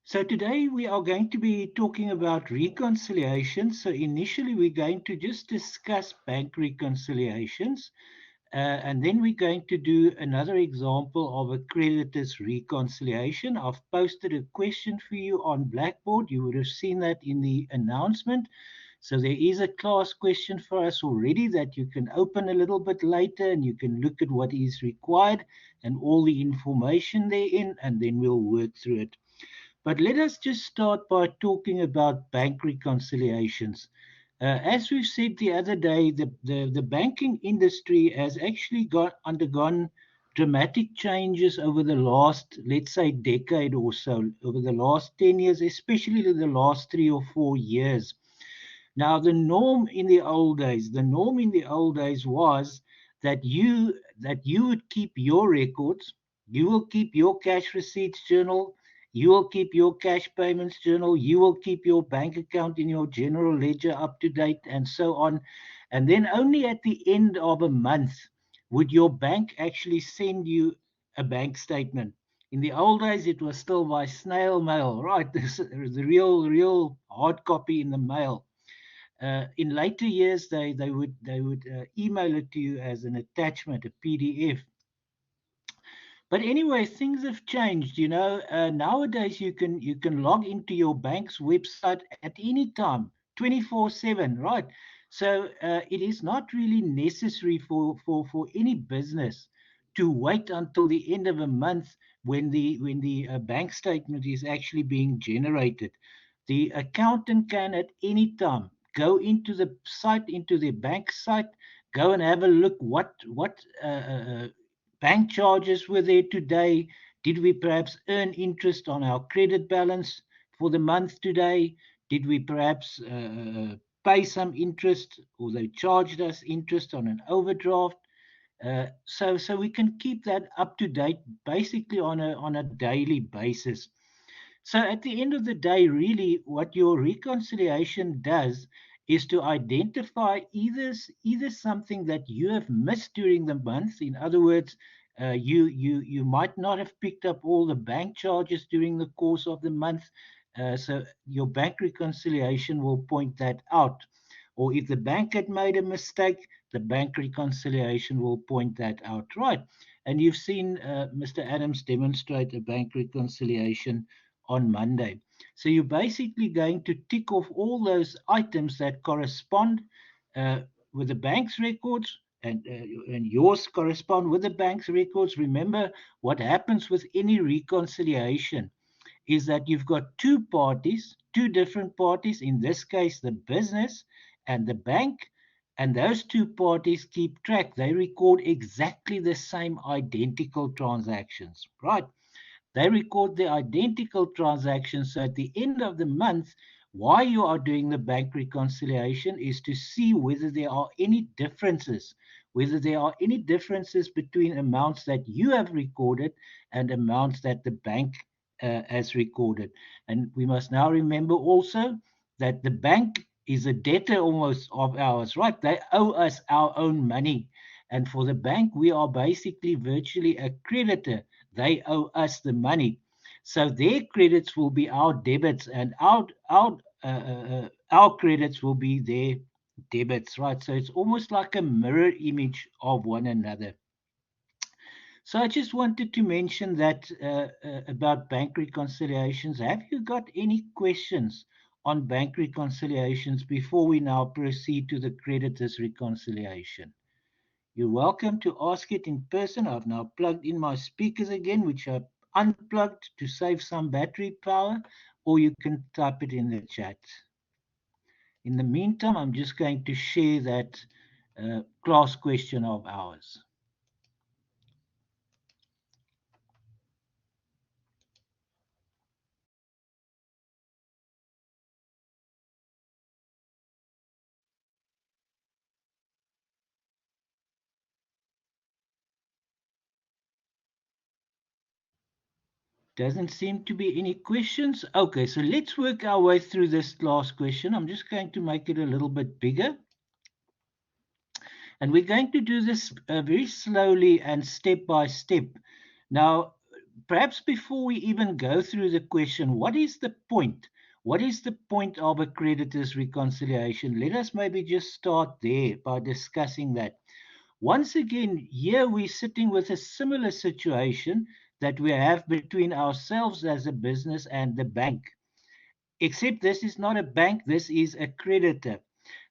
So today we are going to be talking about reconciliations. So initially we're going to just discuss bank reconciliations, and then we're going to do another example of a creditor's reconciliation. I've posted a question for you on Blackboard. You would have seen that in the announcement. So there is a class question for us already that you can open a little bit later and you can look at what is required and all the information therein, and then we'll work through it. But let us just start by talking about bank reconciliations. As we said the other day, the banking industry has actually undergone dramatic changes over the last, let's say, decade or so, over the last 10 years, especially the last 3 or 4 years. Now, the norm in the old days was that you would keep your records, you will keep your cash receipts journal, you will keep your cash payments journal, you will keep your bank account in your general ledger up to date, and so on. And then only at the end of a month would your bank actually send you a bank statement. In the old days, it was still by snail mail, right? The real hard copy in the mail. In later years, they would email it to you as an attachment, a PDF. But anyway, things have changed. Nowadays you can log into your bank's website at any time, 24/7, right? So it is not really necessary for any business to wait until the end of a month when the bank statement is actually being generated. The accountant can at any time go into the site, into the bank site, go and have a look what bank charges were there today. Did we perhaps earn interest on our credit balance for the month today? Did we perhaps pay some interest, or they charged us interest on an overdraft? So we can keep that up to date basically on a daily basis. So at the end of the day, really, what your reconciliation does is to identify either something that you have missed during the month. In other words, you might not have picked up all the bank charges during the course of the month. So your bank reconciliation will point that out. Or if the bank had made a mistake, the bank reconciliation will point that out, right? And you've seen Mr. Adams demonstrate a bank reconciliation on Monday. So you're basically going to tick off all those items that correspond uh, with the bank's records, and yours correspond with the bank's records. Remember, what happens with any reconciliation is that you've got two parties, two different parties, in this case, the business and the bank, and those two parties keep track. They record exactly the same identical transactions, right? They record the identical transactions. So at the end of the month, why you are doing the bank reconciliation is to see whether there are any differences, between amounts that you have recorded and amounts that the bank has recorded. And we must now remember also that the bank is a debtor almost of ours, right? They owe us our own money. And for the bank, we are basically virtually a creditor. They owe us the money. So their credits will be our debits, and our credits will be their debits, right? So it's almost like a mirror image of one another. So I just wanted to mention that about bank reconciliations. Have you got any questions on bank reconciliations before we now proceed to the creditors reconciliation? You're welcome to ask it in person. I've now plugged in my speakers again, which are unplugged to save some battery power, or you can type it in the chat. In the meantime, I'm just going to share that class question of ours. Doesn't seem to be any questions. Okay, so let's work our way through this last question. I'm just going to make it a little bit bigger. And we're going to do this very slowly and step by step. Now, perhaps before we even go through the question, what is the point? What is the point of a creditor's reconciliation? Let us maybe just start there by discussing that. Once again, here we're sitting with a similar situation that we have between ourselves as a business and the bank. Except this is not a bank, this is a creditor.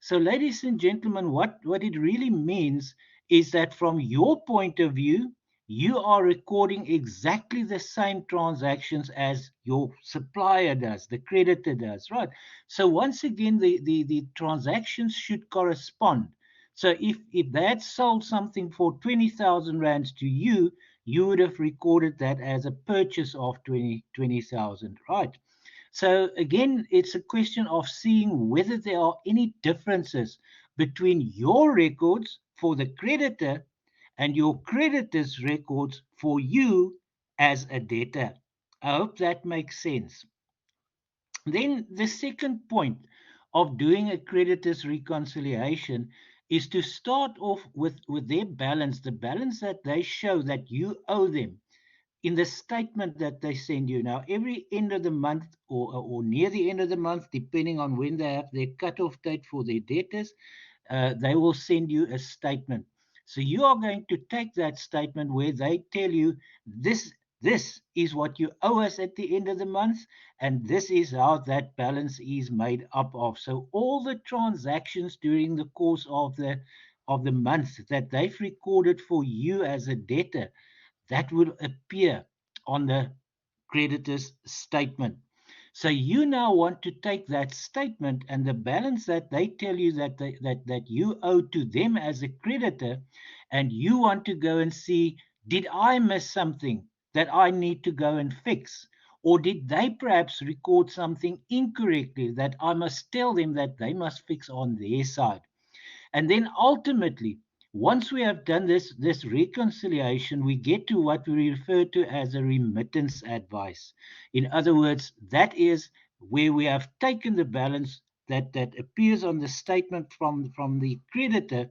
So, ladies and gentlemen, what it really means is that from your point of view, you are recording exactly the same transactions as your supplier does, the creditor does, right? So, once again, the transactions should correspond. So, if they had sold something for 20,000 rands to you, you would have recorded that as a purchase of 20,000, right? So again, it's a question of seeing whether there are any differences between your records for the creditor and your creditor's records for you as a debtor. I hope that makes sense. Then the second point of doing a creditor's reconciliation is to start off with their balance, the balance that they show that you owe them in the statement that they send you. Now, every end of the month or near the end of the month, depending on when they have their cutoff date for their debtors, they will send you a statement. So you are going to take that statement where they tell you this is what you owe us at the end of the month, and this is how that balance is made up of. So all the transactions during the course of the month that they've recorded for you as a debtor, that will appear on the creditor's statement. So you now want to take that statement and the balance that they tell you that you owe to them as a creditor, and you want to go and see, did I miss something that I need to go and fix? Or did they perhaps record something incorrectly that I must tell them that they must fix on their side? And then ultimately, once we have done this reconciliation, we get to what we refer to as a remittance advice. In other words, that is where we have taken the balance that appears on the statement from the creditor,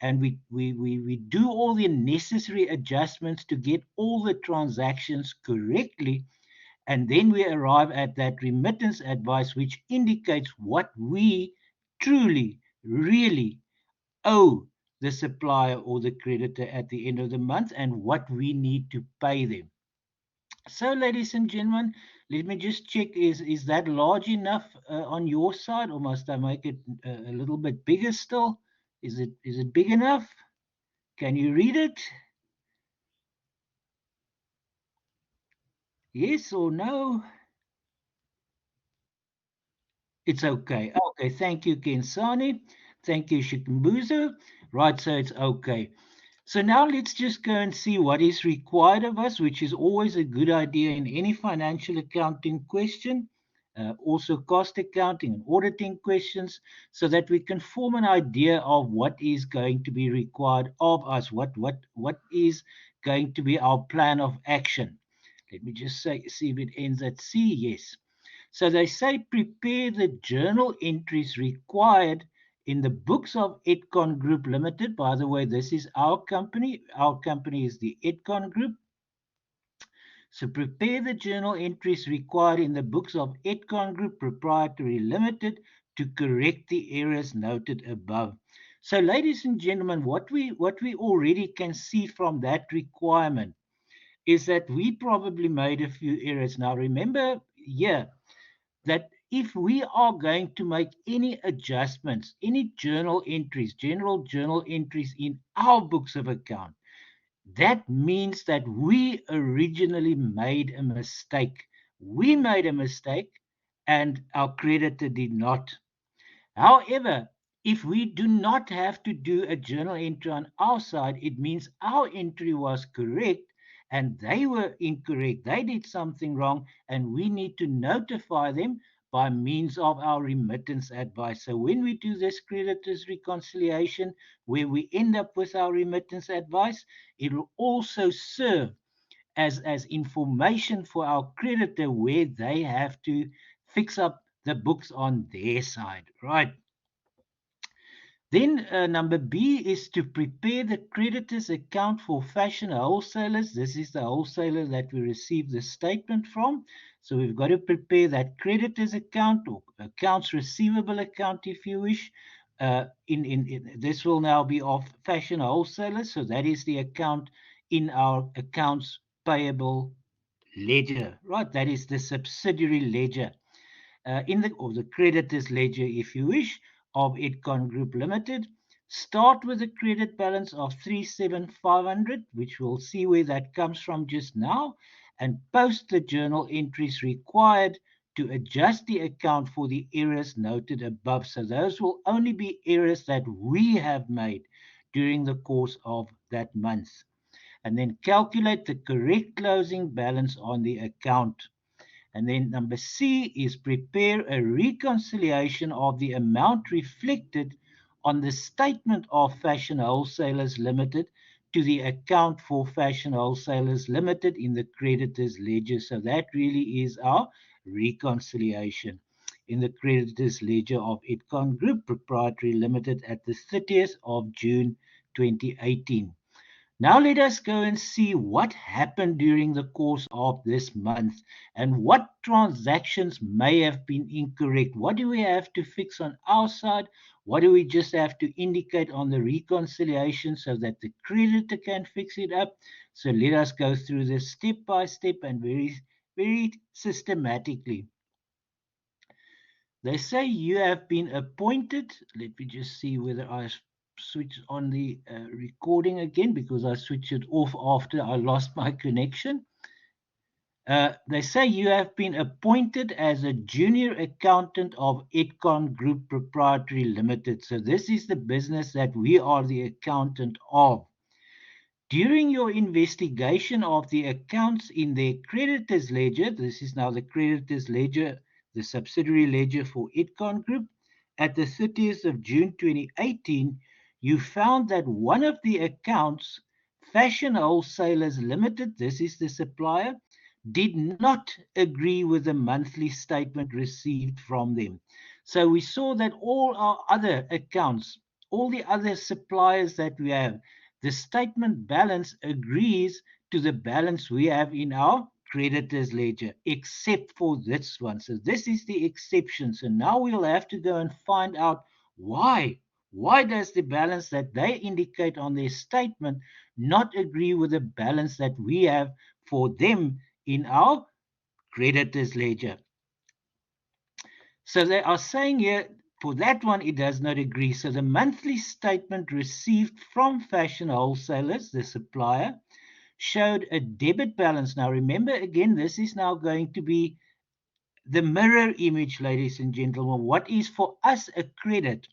and we do all the necessary adjustments to get all the transactions correctly, and then we arrive at that remittance advice, which indicates what we truly, really owe the supplier or the creditor at the end of the month and what we need to pay them. So, ladies and gentlemen, let me just check, is that large enough on your side, or must I make it a little bit bigger still? Is it big enough? Can you read it? Yes or no? It's okay. Okay, thank you, Kensani. Thank you, Shikumbuzo. Right, so it's okay. So now let's just go and see what is required of us, which is always a good idea in any financial accounting question, also cost accounting and auditing questions, so that we can form an idea of what is going to be required of us, what is going to be our plan of action. Let me just see if it ends at C. Yes. So they say prepare the journal entries required in the books of Edcon Group Limited. By the way, this is our company. Our company is the Edcon Group. So prepare the journal entries required in the books of Edcon Group Proprietary Limited to correct the errors noted above. So, ladies and gentlemen, what we already can see from that requirement is that we probably made a few errors. Now, remember here that if we are going to make any adjustments, any journal entries, general journal entries in our books of account, that means that we originally made a mistake. We made a mistake and our creditor did not. However, if we do not have to do a journal entry on our side, it means our entry was correct and they were incorrect. They did something wrong, and we need to notify them by means of our remittance advice. So when we do this creditors reconciliation, where we end up with our remittance advice, it will also serve as information for our creditor where they have to fix up the books on their side, right? Then number B is to prepare the creditor's account for fashion wholesalers. This is the wholesaler that we received the statement from. So we've got to prepare that creditor's account or accounts receivable account, if you wish. This will now be of fashion wholesalers. So that is the account in our accounts payable ledger, right? That is the subsidiary ledger or the creditors ledger, if you wish, of Edcon Group Limited. Start with a credit balance of 37,500, which we'll see where that comes from just now, and post the journal entries required to adjust the account for the errors noted above. So those will only be errors that we have made during the course of that month. And then calculate the correct closing balance on the account. And then number C is prepare a reconciliation of the amount reflected on the statement of Fashion Wholesalers Limited to the account for Fashion Wholesalers Limited in the creditors ledger. So that really is our reconciliation in the creditors ledger of Edcon Group Proprietary Limited at the 30th of June 2018. Now let us go and see what happened during the course of this month and what transactions may have been incorrect. What do we have to fix on our side? What do we just have to indicate on the reconciliation so that the creditor can fix it up? So let us go through this step by step and very systematically. They say you have been appointed. Let me just see whether I switch on the recording again because I switched it off after I lost my connection. They say you have been appointed as a junior accountant of Edcon Group Proprietary Limited. So this is the business that we are the accountant of. During your investigation of the accounts in their creditors ledger, this is now the creditors ledger, the subsidiary ledger for Edcon Group, at the 30th of June 2018, you found that one of the accounts, Fashion Wholesalers Limited, this is the supplier, did not agree with the monthly statement received from them. So we saw that all our other accounts, all the other suppliers that we have, the statement balance agrees to the balance we have in our creditors ledger, except for this one. So this is the exception. So now we'll have to go and find out why. Why does the balance that they indicate on their statement not agree with the balance that we have for them in our creditors ledger? So they are saying here, for that one, it does not agree. So the monthly statement received from Fashion Wholesalers, the supplier, showed a debit balance. Now, remember, again, this is now going to be the mirror image, ladies and gentlemen. What is for us a credit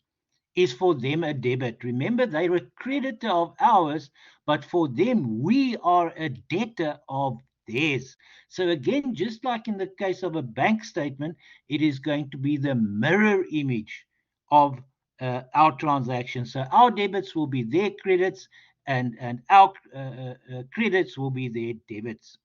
is for them a debit. Remember, they're a creditor of ours, but for them, we are a debtor of theirs. So, again, just like in the case of a bank statement, it is going to be the mirror image of our transactions. So, our debits will be their credits, and our credits will be their debits.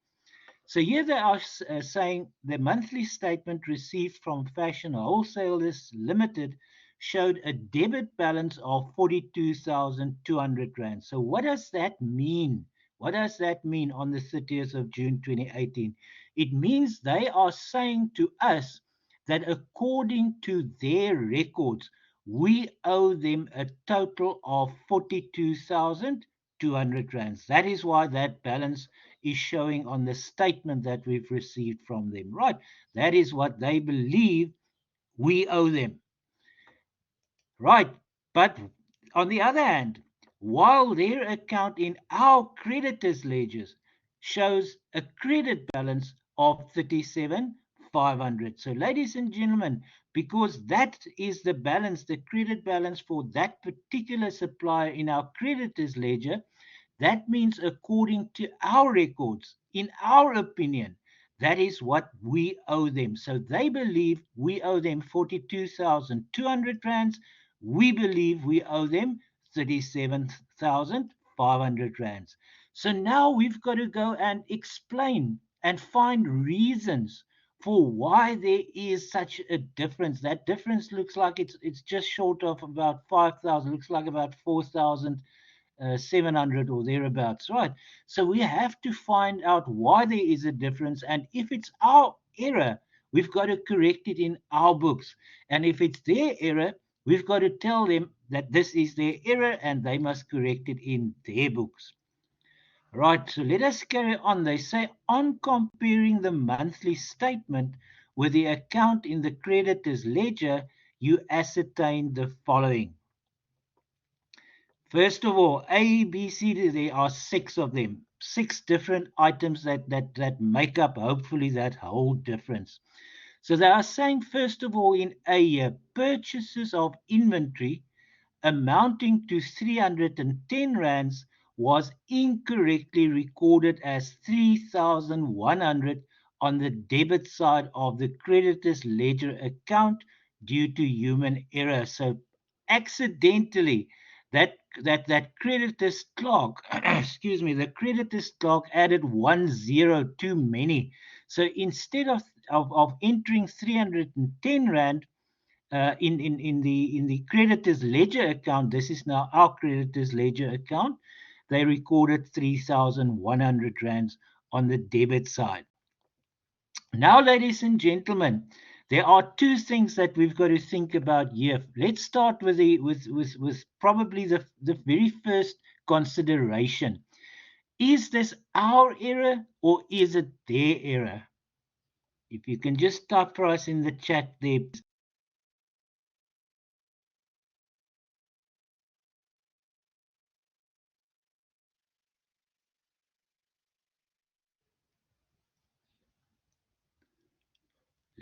So here they are saying the monthly statement received from Fashion Wholesalers Limited showed a debit balance of 42,200 Rand. So what does that mean? What does that mean on the 30th of June 2018? It means they are saying to us that according to their records, we owe them a total of 42,200 Rands. That is why that balance is showing on the statement that we've received from them, right? That is what they believe we owe them, right? But on the other hand, while their account in our creditors' ledgers shows a credit balance of 37,500. So, ladies and gentlemen, because that is the balance, the credit balance for that particular supplier in our creditors' ledger, that means, according to our records, in our opinion, that is what we owe them. So they believe we owe them 42,200 rands. We believe we owe them 37,500 rands. So now we've got to go and explain and find reasons for why there is such a difference. That difference looks like it's just short of about 5,000, looks like about 4,700 or thereabouts, right? So we have to find out why there is a difference, and if it's our error, we've got to correct it in our books, and if it's their error, we've got to tell them that this is their error and they must correct it in their books. Right, so let us carry on. They say, on comparing the monthly statement with the account in the creditor's ledger, you ascertain the following. First of all, A, B, C, D, there are six of them, six different items that make up hopefully that whole difference. So they are saying, first of all, in A year, purchases of inventory amounting to 310 rands was incorrectly recorded as 3,100 on the debit side of the creditor's ledger account due to human error. So accidentally, that creditor's clerk, excuse me, the creditor's clerk added 1 0 too many. So instead of entering 310 rand, in the creditors ledger account, this is now our creditors ledger account, they recorded 3,100 rands on the debit side. Now, ladies and gentlemen, there are two things that we've got to think about here. Let's start with with probably the very first consideration. Is this our error or is it their error? If you can just type for us in the chat there.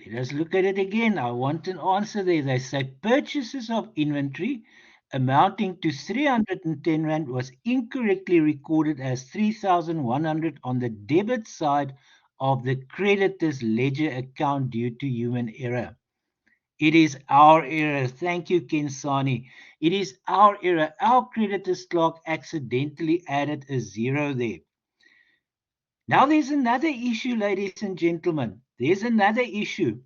Let us look at it again. I want an answer there. They say purchases of inventory amounting to 310 Rand was incorrectly recorded as 3,100 on the debit side of the creditor's ledger account due to human error. It is our error. Thank you, Kensani. It is our error. Our creditor's clerk accidentally added a 0 there. Now, there's another issue, ladies and gentlemen. There's another issue.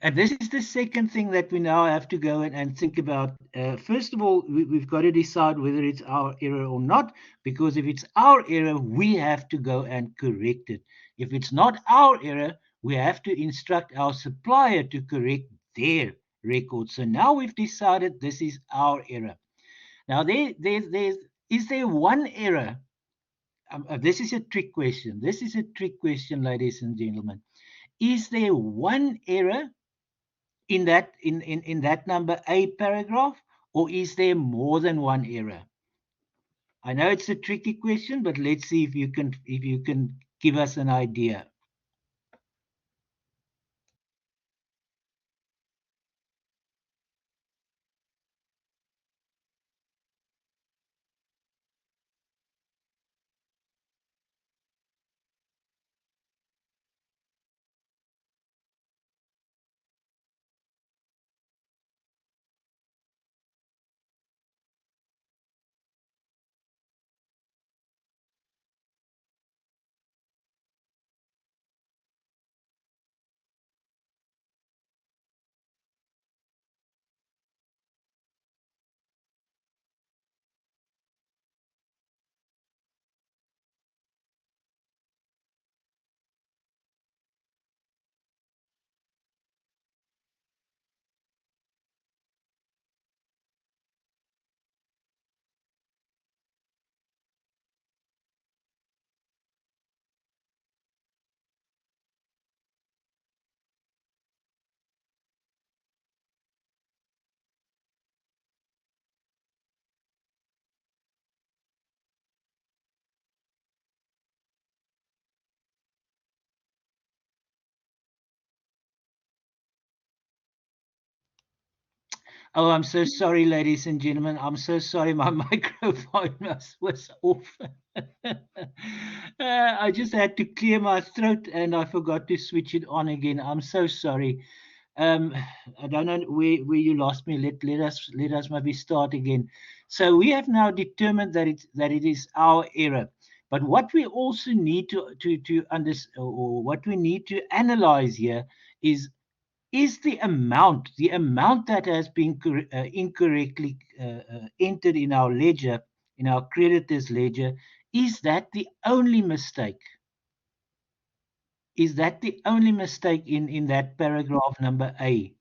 And this is the second thing that we now have to go and think about. First of all, we've got to decide whether it's our error or not, because if it's our error, we have to go and correct it. If it's not our error, we have to instruct our supplier to correct their record. So now we've decided this is our error. Now, is there one error? This is a trick question. This is a trick question, ladies and gentlemen. Is there one error in that number A paragraph, or is there more than one error? I know it's a tricky question, but let's see if you can give us an idea. Oh, I'm so sorry, ladies and gentlemen. I'm so sorry. My microphone was off. I just had to clear my throat and I forgot to switch it on again. I'm so sorry. Um, I don't know where you lost me. Let us maybe start again. So we have now determined that it is our error. But what we also need to understand, or what we need to analyze here is the amount that has been incorrectly entered in our ledger, in our creditor's ledger, is that the only mistake? Is that the only mistake in that paragraph number A?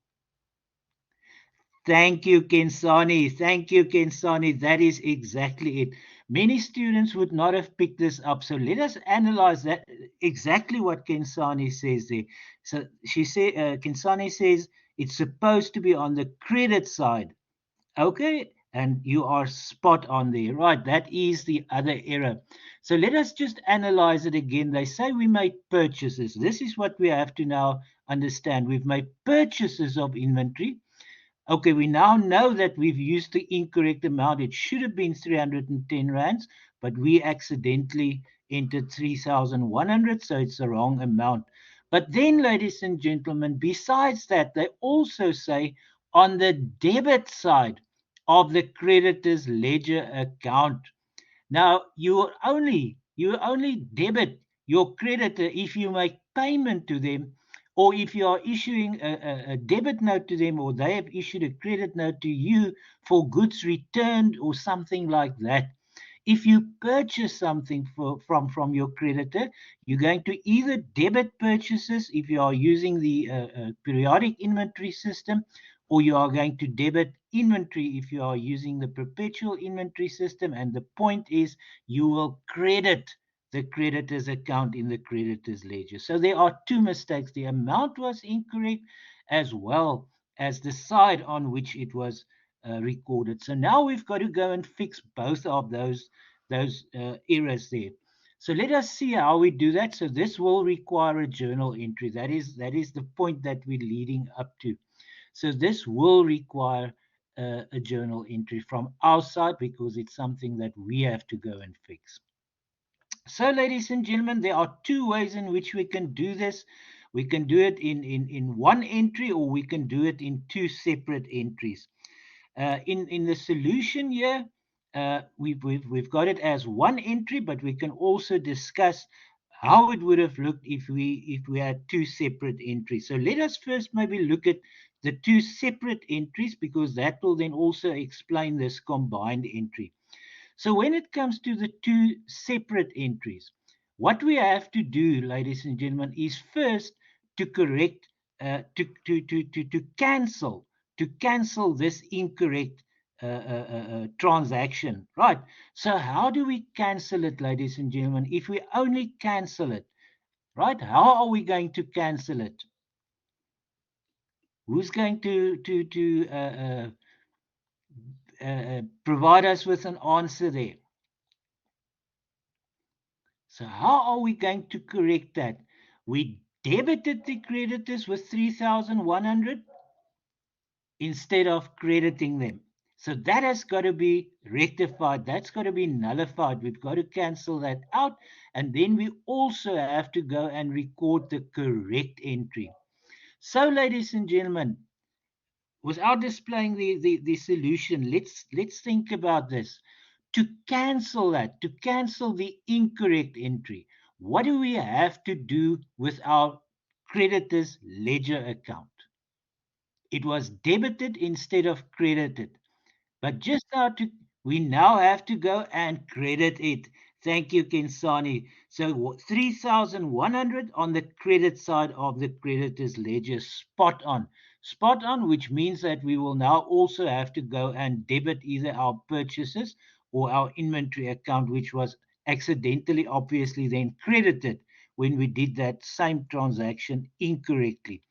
Thank you, Kensani. Thank you, Kensani. That is exactly it. Many students would not have picked this up. So let us analyze that exactly what Kensani says there. So Kensani says it's supposed to be on the credit side. Okay, and you are spot on there, right? That is the other error. So let us just analyze it again. They say we made purchases. This is what we have to now understand. We've made purchases of inventory. Okay, we now know that we've used the incorrect amount. It should have been 310 rands, but we accidentally entered 3,100, so it's the wrong amount. But then, ladies and gentlemen, besides that, they also say on the debit side of the creditor's ledger account. Now, you only debit your creditor if you make payment to them, or if you are issuing a debit note to them, or they have issued a credit note to you for goods returned or something like that. If you purchase something from your creditor, you're going to either debit purchases if you are using the periodic inventory system, or you are going to debit inventory if you are using the perpetual inventory system. And the point is, you will credit the creditor's account in the creditor's ledger. So there are two mistakes. The amount was incorrect, as well as the side on which it was recorded. So now we've got to go and fix both of those errors there. So let us see how we do that. So this will require a journal entry. That is the point that we're leading up to. So this will require a journal entry from our side, because it's something that we have to go and fix. So, ladies and gentlemen, there are two ways in which we can do this. We can do it in one entry, or we can do it in two separate entries. In the solution here, we've got it as one entry, but we can also discuss how it would have looked if we had two separate entries. So let us first maybe look at the two separate entries, because that will then also explain this combined entry. So when it comes to the two separate entries, what we have to do, ladies and gentlemen, is first to correct, to cancel this incorrect transaction, right? So how do we cancel it, ladies and gentlemen? If we only cancel it, right? How are we going to cancel it? Who's going to provide us with an answer there? So how are we going to correct that? We debited the creditors with 3,100 instead of crediting them. So that has got to be rectified. That's got to be nullified. We've got to cancel that out. And then we also have to go and record the correct entry. So, ladies and gentlemen, without displaying the solution, let's think about this. To cancel that, to cancel the incorrect entry, what do we have to do with our creditor's ledger account? It was debited instead of credited. But just now, we now have to go and credit it. Thank you, Kensani. So 3,100 on the credit side of the creditor's ledger, spot on. Spot on, which means that we will now also have to go and debit either our purchases or our inventory account, which was accidentally, obviously, then credited when we did that same transaction incorrectly.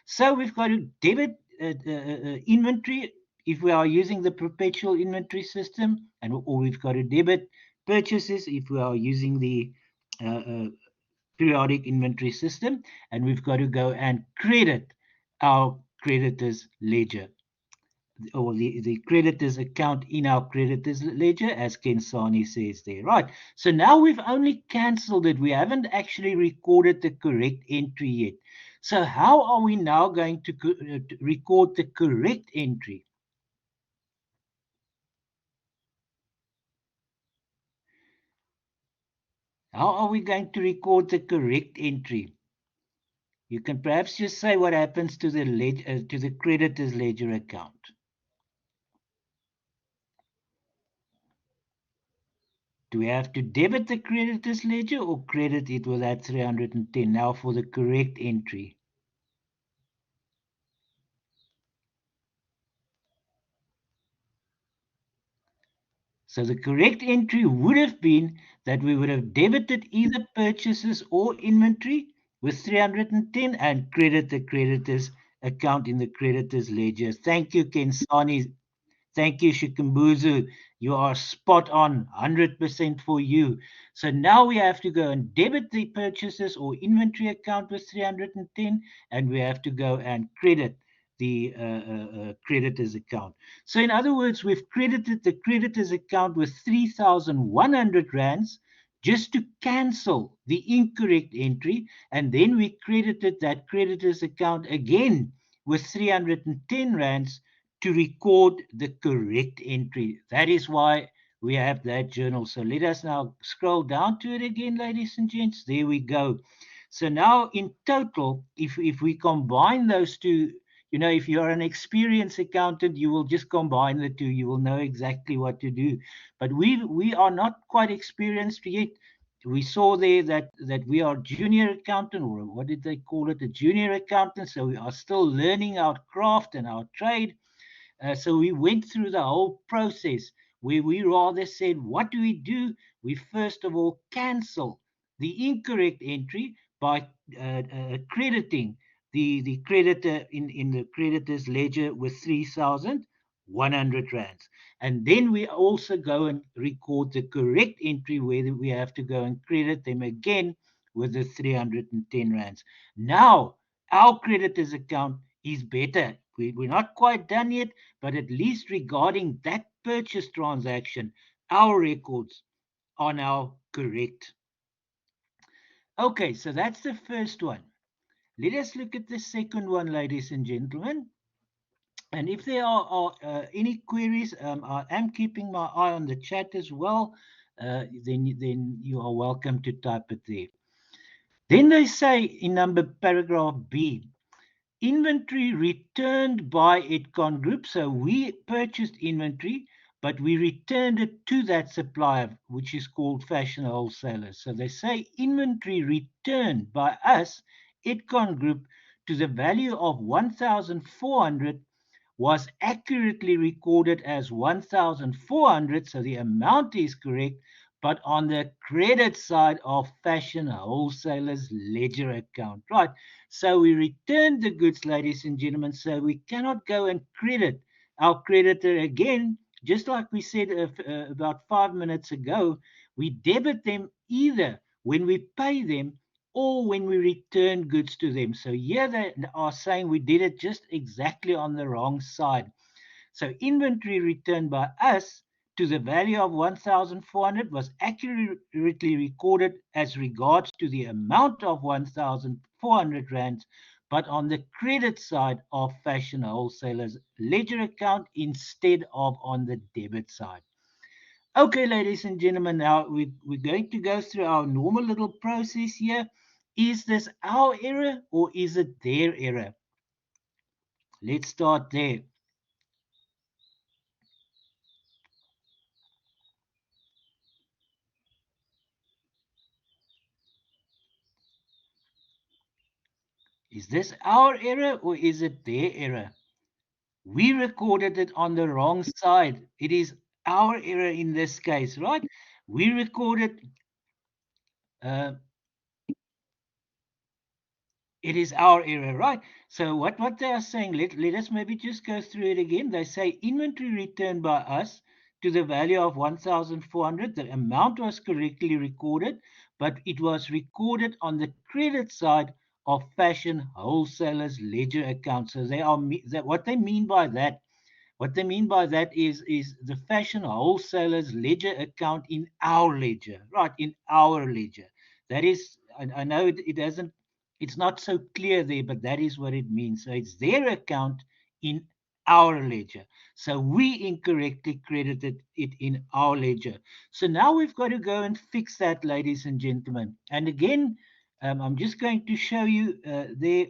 So we've got to debit inventory if we are using the perpetual inventory system, or we've got to debit purchases if we are using the uh, uh, periodic inventory system, and we've got to go and credit our creditor's ledger, or the creditor's account in our creditor's ledger, as Kensani says there. Right. So now we've only cancelled it. We haven't actually recorded the correct entry yet. So how are we now going to record the correct entry? How are we going to record the correct entry? You can perhaps just say what happens to the creditor's ledger account. Do we have to debit the creditor's ledger or credit it with that 310 now for the correct entry? So the correct entry would have been that we would have debited either purchases or inventory with 310 and credit the creditor's account in the creditor's ledger. Thank you, Kensani. Thank you, Shikambuzu. You are spot on, 100% for you. So now we have to go and debit the purchases or inventory account with 310, and we have to go and credit the creditor's account. So, in other words, we've credited the creditor's account with 3,100 rands just to cancel the incorrect entry, and then we credited that creditor's account again with 310 rands to record the correct entry. That is why we have that journal. So let us now scroll down to it again, ladies and gents. There we go. So now in total, if we combine those two, if you're an experienced accountant, you will just combine the two. You will know exactly what to do. But we are not quite experienced yet. We saw there that we are junior accountant, or what did they call it, a junior accountant. So we are still learning our craft and our trade. So we went through the whole process where we rather said, what do we do? We first of all cancel the incorrect entry by crediting the creditor in the creditor's ledger with 3,100 rands. And then we also go and record the correct entry where we have to go and credit them again with the 310 rands. Now, our creditor's account is better. We're not quite done yet, but at least regarding that purchase transaction, our records are now correct. Okay, so that's the first one. Let us look at the second one, ladies and gentlemen. And if there are any queries, I am keeping my eye on the chat as well. Then you are welcome to type it there. Then they say in paragraph B, inventory returned by Itcon Group. So we purchased inventory, but we returned it to that supplier, which is called Fashion Wholesalers. So they say inventory returned by us, Itcon Group, to the value of 1,400 was accurately recorded as 1,400, so the amount is correct, but on the credit side of Fashion Wholesalers ledger account. Right. So we returned the goods, ladies and gentlemen, so we cannot go and credit our creditor again. Just like we said about 5 minutes ago, we debit them either when we pay them or when we return goods to them. So here they are saying we did it just exactly on the wrong side. So inventory returned by us to the value of 1,400 was accurately recorded as regards to the amount of 1,400 rands, but on the credit side of Fashion Wholesalers ledger account instead of on the debit side. Okay, ladies and gentlemen, now we're going to go through our normal little process here. Is this our error or is it their error? Let's start there. Is this our error or is it their error? We recorded it on the wrong side. It is our error in this case, right? We recorded uh, it is our error, right? So what they are saying, let us maybe just go through it again. They say inventory returned by us to the value of 1,400. The amount was correctly recorded, but it was recorded on the credit side of Fashion Wholesalers ledger account. So what they mean by that. What they mean by that is the Fashion Wholesalers ledger account in our ledger, right? In our ledger. That is, I know it doesn't, it's not so clear there, but that is what it means. So it's their account in our ledger. So we incorrectly credited it in our ledger. So now we've got to go and fix that, ladies and gentlemen. And again, I'm just going to show you there.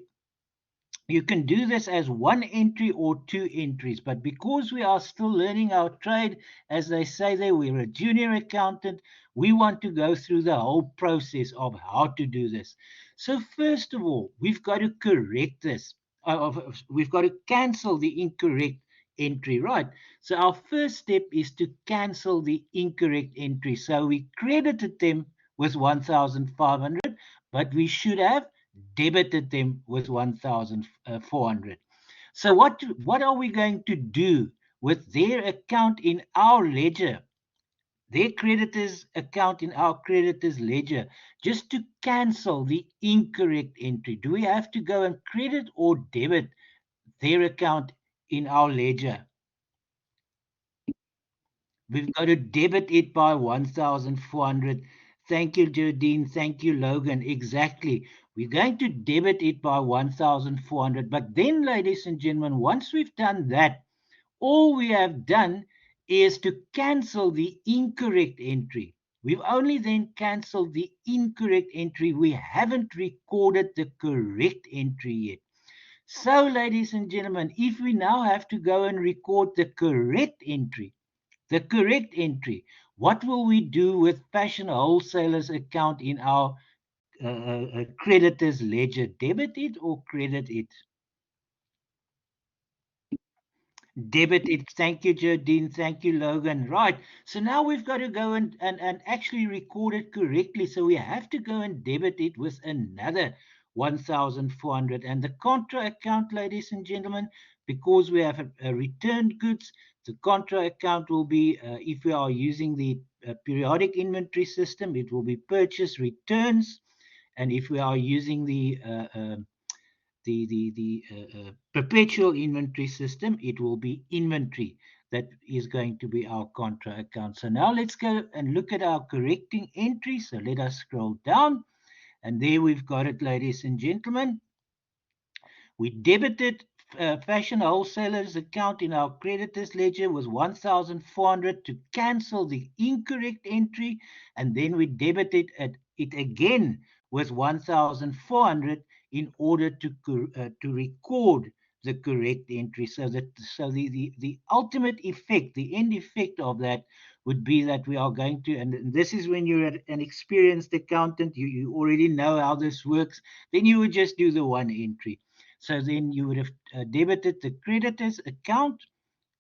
You can do this as one entry or two entries, but because we are still learning our trade, as they say there, we're a junior accountant, we want to go through the whole process of how to do this. So first of all, we've got to correct this. We've got to cancel the incorrect entry, right? So our first step is to cancel the incorrect entry. So we credited them with 1,500, but we should have debited them with 1,400. So what are we going to do with their account in our ledger, their creditors account in our creditors ledger, just to cancel the incorrect entry? Do we have to go and credit or debit their account in our ledger? We've got to debit it by 1,400. Thank you, Jardine. Thank you, Logan. Exactly. We're going to debit it by 1,400. But then, ladies and gentlemen, once we've done that, all we have done is to cancel the incorrect entry. We've only then cancelled the incorrect entry. We haven't recorded the correct entry yet. So, ladies and gentlemen, if we now have to go and record the correct entry, what will we do with fashion wholesalers account in our creditors ledger? Debit it or credit it? Debit it. Thank you, Jardine. Thank you, Logan. Right. So now we've got to go and actually record it correctly. So we have to go and debit it with another 1,400. And the contra account, ladies and gentlemen, because we have a returned goods, the contra account will be, if we are using the periodic inventory system, it will be purchase returns. And if we are using the perpetual inventory system, it will be inventory that is going to be our contra account. So now let's go and look at our correcting entry. So let us scroll down, and there we've got it, ladies and gentlemen. We debited fashion wholesalers account in our creditors ledger was 1,400 to cancel the incorrect entry, and then we debited it again with 1,400 in order to record the correct entry. So the ultimate effect, the end effect of that would be that we are going to, and this is when you're an experienced accountant, you already know how this works, then you would just do the one entry. So then you would have debited the creditors account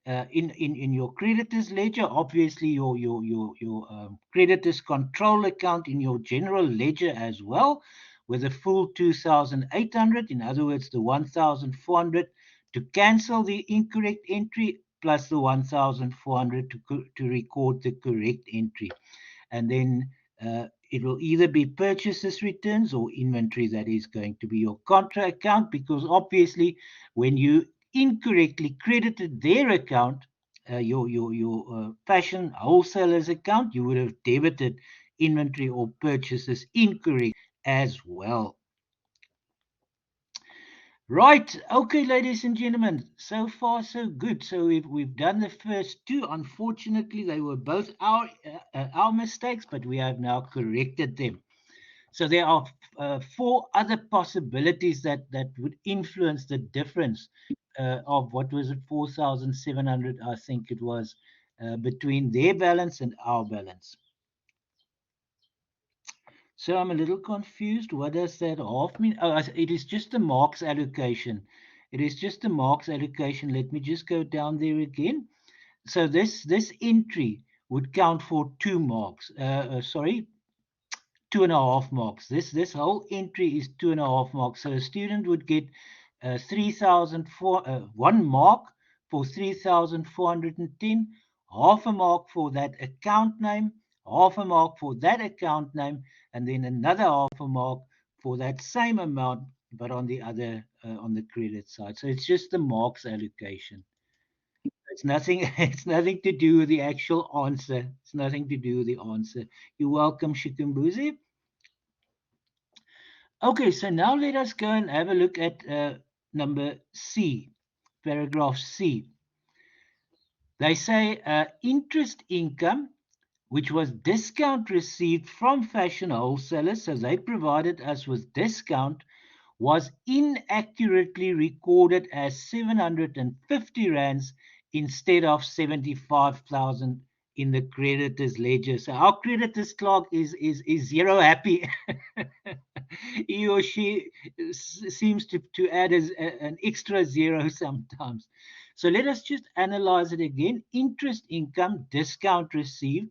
in your creditors ledger, obviously your creditors control account in your general ledger as well, with a full 2,800, in other words, the 1,400 to cancel the incorrect entry plus the 1,400 to record the correct entry. And then it will either be purchases returns or inventory that is going to be your contra account, because obviously when you incorrectly credited their account, your fashion wholesalers account, you would have debited inventory or purchases incorrect as well. Right. Okay, ladies and gentlemen. So far, so good. So we've done the first two. Unfortunately, they were both our mistakes, but we have now corrected them. So there are four other possibilities that would influence the difference of what was it, 4,700, I think it was, between their balance and our balance. So I'm a little confused. What does that half mean? Oh, it is just the marks allocation. It is just the marks allocation. Let me just go down there again. So this entry would count for 2 marks. Sorry, 2.5 marks. This whole entry is 2.5 marks. So a student would get 1 mark for 3,410, half a mark for that account name, half a mark for that account name, and then another half a mark for that same amount, but on the other on the credit side. So it's just the marks allocation. It's nothing. It's nothing to do with the actual answer. It's nothing to do with the answer. You're welcome, Shikumbuzi. Okay, so now let us go and have a look at number C. paragraph C. They say interest income, which was discount received from fashion wholesalers, so they provided us with discount, was inaccurately recorded as 750 rands instead of 75,000 in the creditor's ledger. So our creditor's clerk is zero happy. He or she seems to add an extra zero sometimes. So let us just analyze it again. Interest income discount received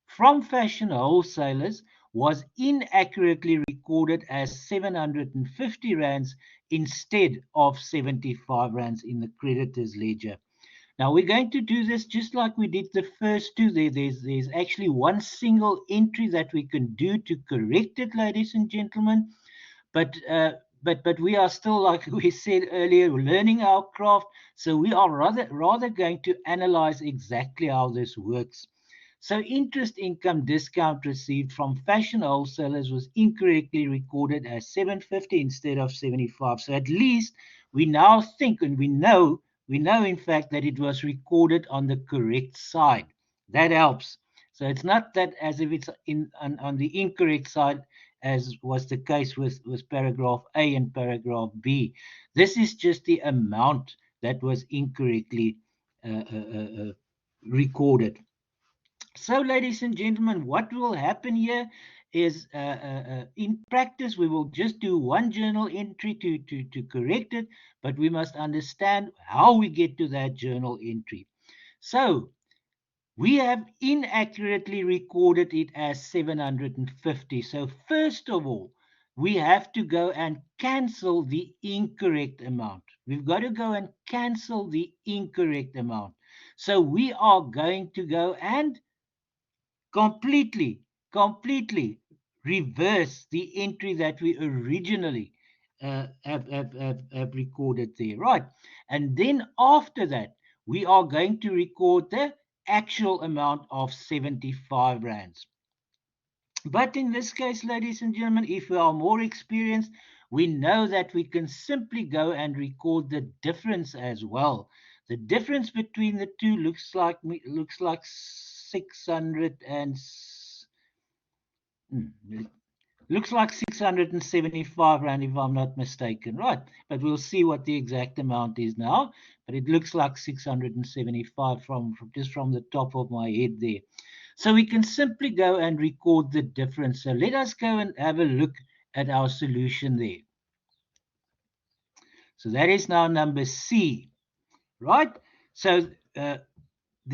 from fashion wholesalers was inaccurately recorded as 750 rands instead of 75 rands in the creditor's ledger. Now we're going to do this just like we did the first two. There's actually one single entry that we can do to correct it, ladies and gentlemen. But but we are still, like we said earlier, learning our craft. So we are rather going to analyze exactly how this works. So interest income discount received from fashion wholesalers was incorrectly recorded as 750 instead of 75. So at least we now think and we know in fact that it was recorded on the correct side. That helps. So it's not that as if it's on the incorrect side, as was the case with paragraph A and paragraph B. This is just the amount that was incorrectly recorded. So, ladies and gentlemen, what will happen here is in practice, we will just do one journal entry to correct it, but we must understand how we get to that journal entry. So, we have inaccurately recorded it as 750. So, first of all, we have to go and cancel the incorrect amount. We've got to go and cancel the incorrect amount. So, we are going to go and completely reverse the entry that we originally have recorded there, right? And then after that, we are going to record the actual amount of 75 rands. But in this case, ladies and gentlemen, if we are more experienced, we know that we can simply go and record the difference as well. The difference between the two looks like 600 and looks like 675 rand if I'm not mistaken, right? But we'll see what the exact amount is now. But it looks like 675 from just from the top of my head there. So we can simply go and record the difference. So let us go and have a look at our solution there. So that is now number C, right? So the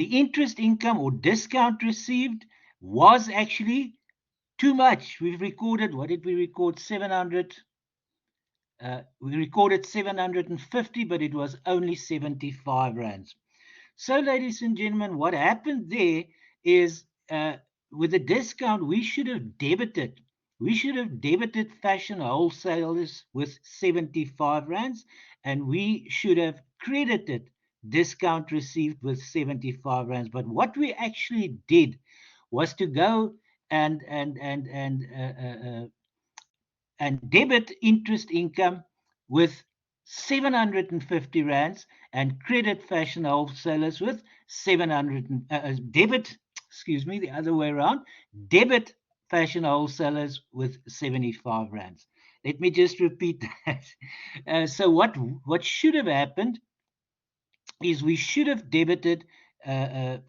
interest income or discount received was actually too much. We've recorded, what did we record? 700. We recorded 750, but it was only 75 rands. So, ladies and gentlemen, what happened there is with the discount, we should have debited. We should have debited fashion wholesalers with 75 rands, and we should have credited discount received with 75 rands. But what we actually did was to go and debit interest income with 750 rands and credit fashion wholesalers with 700 debit, excuse me, the other way around, debit fashion wholesalers with 75 rands. Let me just repeat that. So what should have happened is we should have debited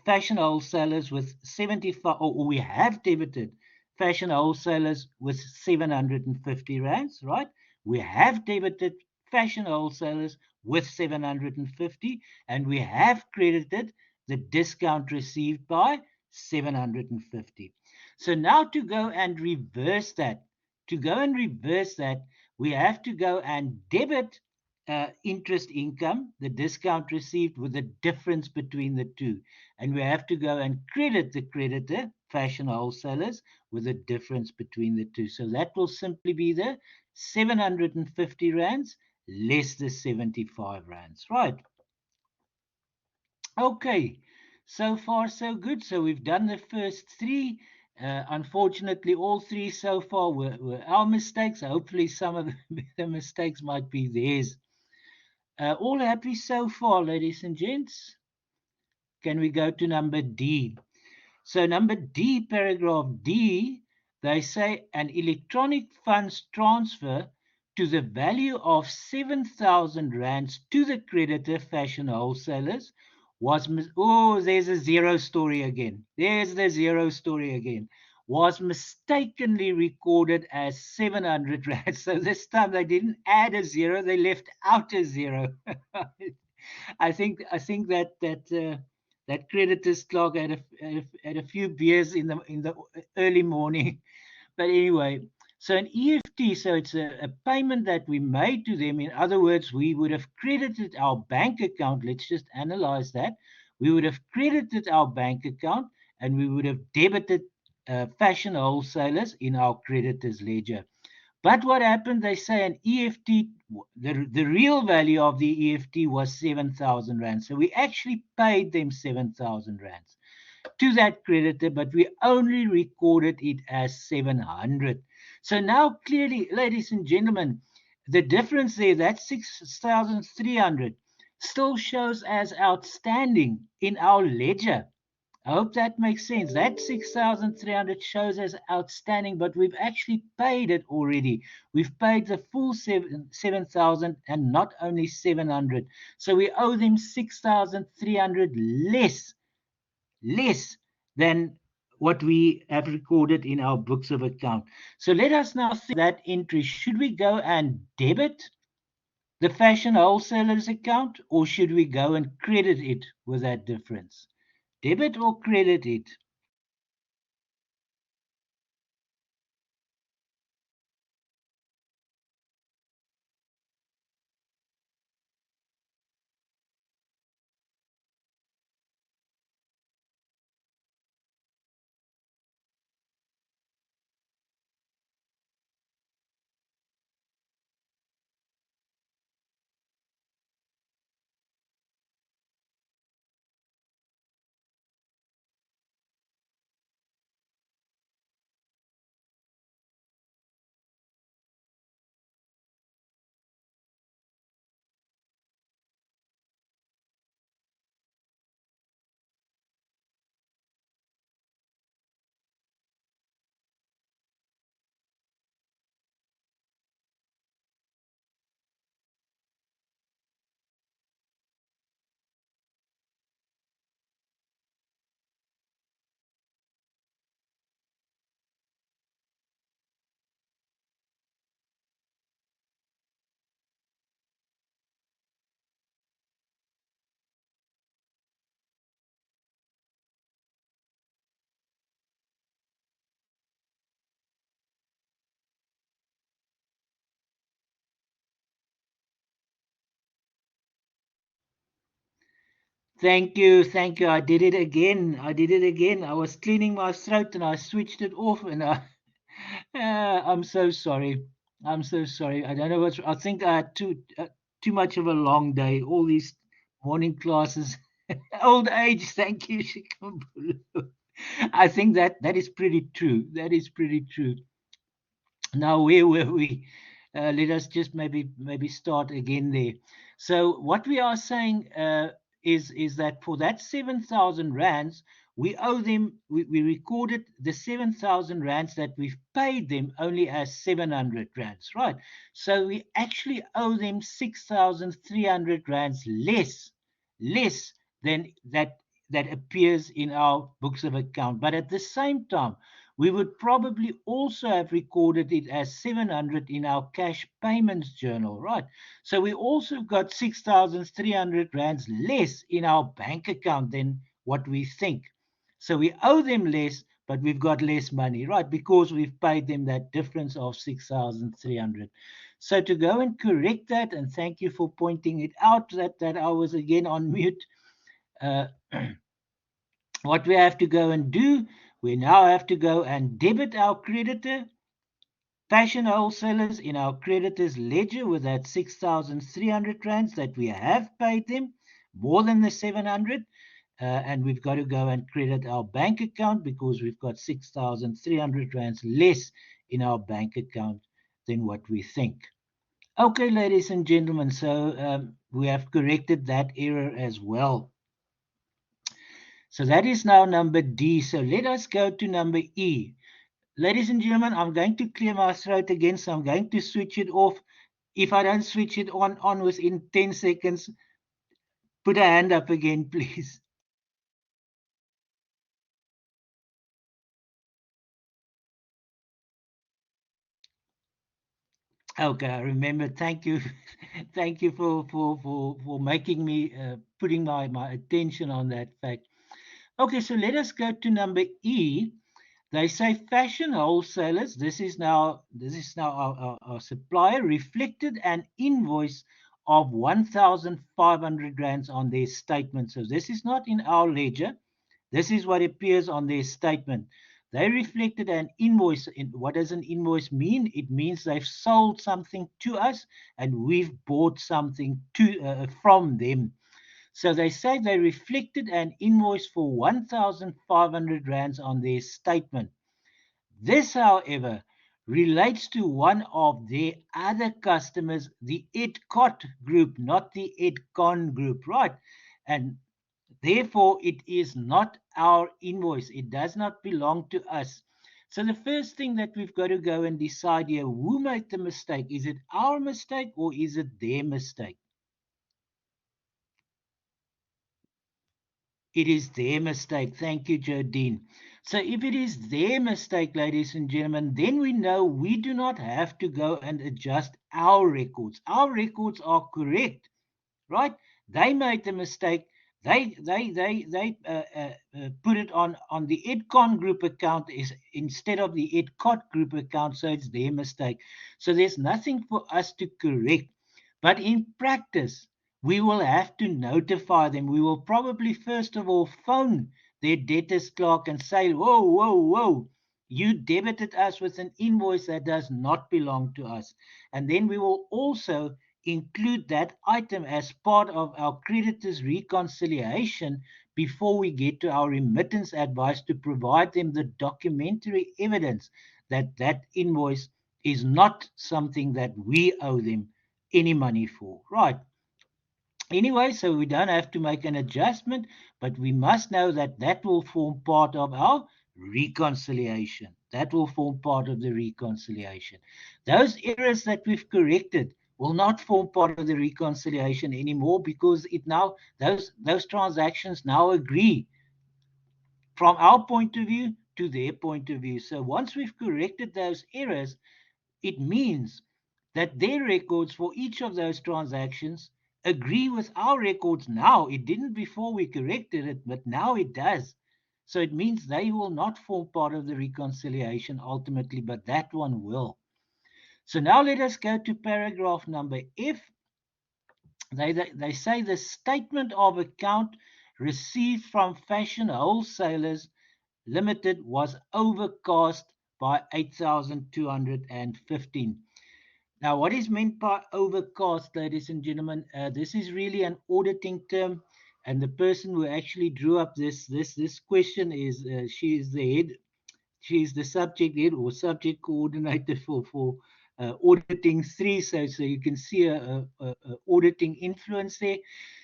fashion wholesalers with 75, or we have debited fashion wholesalers with 750 rands, right? We have debited fashion wholesalers with 750, and we have credited the discount received by 750. So now to go and reverse that, we have to go and debit interest income, the discount received, with the difference between the two. And we have to go and credit the creditor, fashion wholesalers, with the difference between the two. So that will simply be the 750 rands less the 75 rands, right? Okay, so far so good. So we've done the first three. Unfortunately, all three so far were our mistakes. Hopefully, some of the mistakes might be theirs. All happy so far, ladies and gents? Can we go to number D? So, number D, paragraph D, they say an electronic funds transfer to the value of 7,000 rands to the creditor fashion wholesalers oh, there's a zero story again. There's the zero story again. Was mistakenly recorded as 700 rands. So this time they didn't add a zero, they left out a zero. I think that creditors clerk had a few beers in the early morning. But anyway, so an EFT, so it's a payment that we made to them. In other words, we would have credited our bank account. Let's just analyze that. We would have credited our bank account and we would have debited fashion wholesalers in our creditors ledger. But what happened? They say an EFT, the real value of the EFT was 7,000 Rand. So we actually paid them 7,000 Rand to that creditor, but we only recorded it as 700. So now clearly, ladies and gentlemen, the difference there, that 6,300, still shows as outstanding in our ledger. I hope that makes sense. That 6,300 shows as outstanding, but we've actually paid it already. We've paid the full 7,000 and not only 700. So we owe them 6,300 less than what we have recorded in our books of account. So let us now think that entry. Should we go and debit the fashion wholesalers account, or should we go and credit it with that difference? Debit or credit it? Thank you, thank you. I did it again. I did it again. I was cleaning my throat and I switched it off, and I'm so sorry. I'm so sorry. I don't know what's. I think I had too much of a long day. All these morning classes. Old age. Thank you, Shikambulu. I think that is pretty true. That is pretty true. Now, where were we? Let us just maybe start again there. So what we are saying is that for that 7,000 rands, we owe them. We recorded the 7,000 rands that we've paid them only as 700 rands, right? So we actually owe them 6,300 rands less than that appears in our books of account. But at the same time, we would probably also have recorded it as 700 in our cash payments journal, right? So we also got 6,300 rands less in our bank account than what we think. So we owe them less, but we've got less money, right? Because we've paid them that difference of 6,300. So to go and correct that, and thank you for pointing it out that I was again on mute. Uh, what we have to go and do, we now have to go and debit our creditor, fashion wholesalers in our creditors ledger with that 6,300 rands that we have paid them, more than the 700. And we've got to go and credit our bank account because we've got 6,300 rands less in our bank account than what we think. Okay, ladies and gentlemen, so we have corrected that error as well. So that is now number D. So let us go to number E. Ladies and gentlemen, I'm going to clear my throat again, so I'm going to switch it off. If I don't switch it on within 10 seconds, put a hand up again, please. Okay, I remember. Thank you. Thank you for making me, putting my attention on that fact. Okay, so let us go to number E. They say fashion wholesalers, this is now our supplier, reflected an invoice of 1,500 rands on their statement. So this is not in our ledger. This is what appears on their statement. They reflected an invoice. What does an invoice mean? It means they've sold something to us and we've bought something from them. So they say they reflected an invoice for 1,500 rands on their statement. This, however, relates to one of their other customers, the Edcot group, not the Edcon group, right? And therefore, it is not our invoice. It does not belong to us. So the first thing that we've got to go and decide here, who made the mistake? Is it our mistake or is it their mistake? It is their mistake. Thank you, Jodine. So if it is their mistake, ladies and gentlemen, then we know we do not have to go and adjust our records. Our records are correct, right? They made the mistake. They put it on the Edcon group account is instead of the Edcot group account, so it's their mistake. So there's nothing for us to correct. But in practice, we will have to notify them. We will probably first of all phone their debtors clerk and say, "Whoa, whoa, whoa! You debited us with an invoice that does not belong to us." And then we will also include that item as part of our creditors' reconciliation before we get to our remittance advice to provide them the documentary evidence that that invoice is not something that we owe them any money for. Right. Anyway, so we don't have to make an adjustment, but we must know that that will form part of our reconciliation. That will form part of the reconciliation. Those errors that we've corrected will not form part of the reconciliation anymore because it now those transactions now agree from our point of view to their point of view. So once we've corrected those errors, it means that their records for each of those transactions agree with our records now. It didn't before we corrected it, but now it does. So it means they will not form part of the reconciliation ultimately, but that one will. So now let us go to paragraph number F. They say the statement of account received from Fashion Wholesalers Limited was overcast by 8,215. Now, what is meant by overcast, ladies and gentlemen? This is really an auditing term, and the person who actually drew up this question is she is the head, she is the subject head or subject coordinator for auditing three. So you can see a auditing influence there.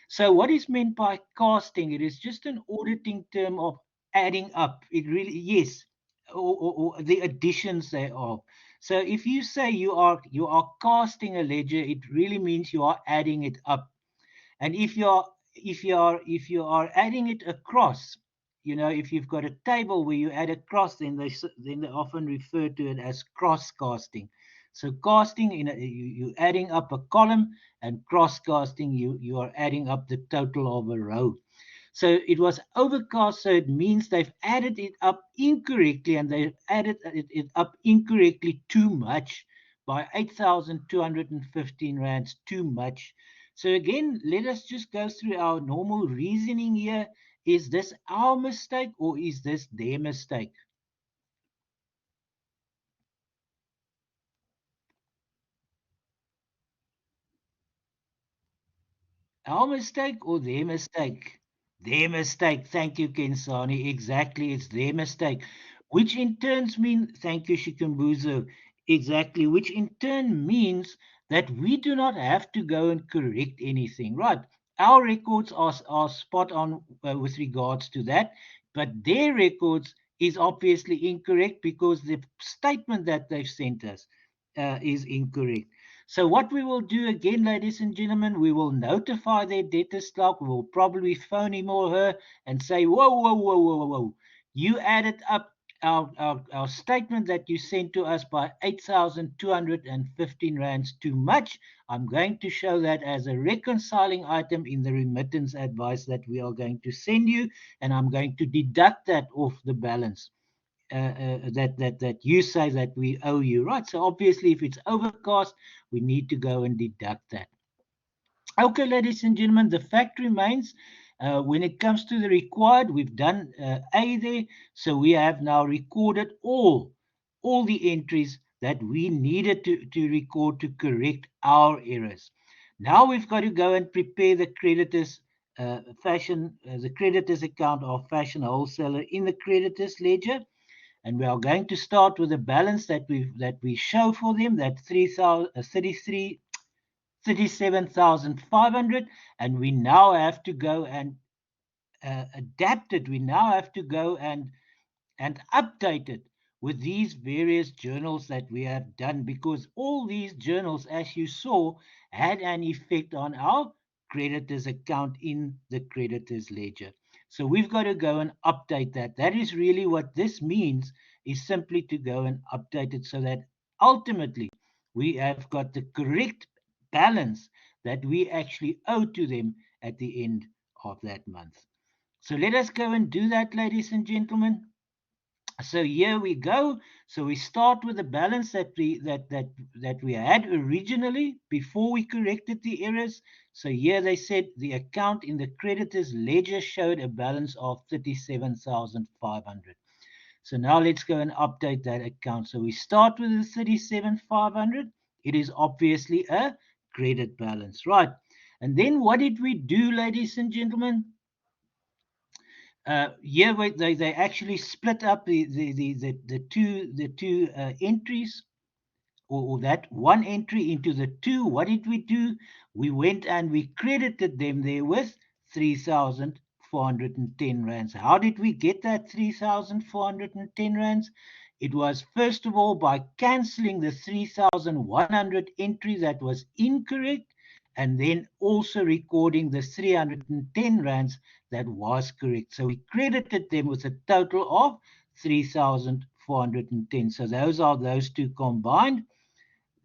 So what is meant by casting? It is just an auditing term of adding up. It really yes, or the additions thereof. So if you say you are casting a ledger, it really means you are adding it up. And if you are adding it across, if you've got a table where you add across, then they often refer to it as cross casting. So casting you adding up a column, and cross casting you are adding up the total of a row. So it was overcast, so it means they've added it up incorrectly, and they've added it up incorrectly too much by 8,215 rands too much. So again, let us just go through our normal reasoning here. Is this our mistake or is this their mistake? Our mistake or their mistake? Their mistake. Thank you, Kensani. Exactly, it's their mistake. Which in turns mean, thank you, Shikambuzo. Exactly, which in turn means that we do not have to go and correct anything, right? Our records are spot on with regards to that, but their records is obviously incorrect because the statement that they've sent us is incorrect. So what we will do again, ladies and gentlemen, we will notify their debtors clerk. We will probably phone him or her and say, whoa, whoa, whoa, whoa, whoa. You added up our statement that you sent to us by 8,215 rands too much. I'm going to show that as a reconciling item in the remittance advice that we are going to send you, and I'm going to deduct that off the balance. That you say that we owe you, right? So obviously, if it's overcast, we need to go and deduct that. Okay, ladies and gentlemen, the fact remains when it comes to the required, we've done A there. So we have now recorded all the entries that we needed to record to correct our errors. Now we've got to go and prepare the creditors the creditors account of fashion wholesaler in the creditors ledger, and we are going to start with the balance that we show for them, that 37,500, and we now have to go and adapt it. We now have to go and update it with these various journals that we have done, because all these journals, as you saw, had an effect on our creditors account in the creditors ledger. So we've got to go and update that. That is really what this means, is simply to go and update it so that ultimately we have got the correct balance that we actually owe to them at the end of that month. So let us go and do that, ladies and gentlemen. So here we go. So we start with the balance that we had originally before we corrected the errors. So here they said the account in the creditors ledger showed a balance of 37,500. So now let's go and update that account. So we start with the 37,500. It is obviously a credit balance, right? And then what did we do, ladies and gentlemen? Yeah, wait, they actually split up the two entries, or that one entry into the two. What did we do? We went and we credited them there with 3,410 rands. How did we get that 3,410 rands? It was first of all by cancelling the 3,100 entry that was incorrect, and then also recording the 310 rands that was correct. So we credited them with a total of 3,410. So those are those two combined,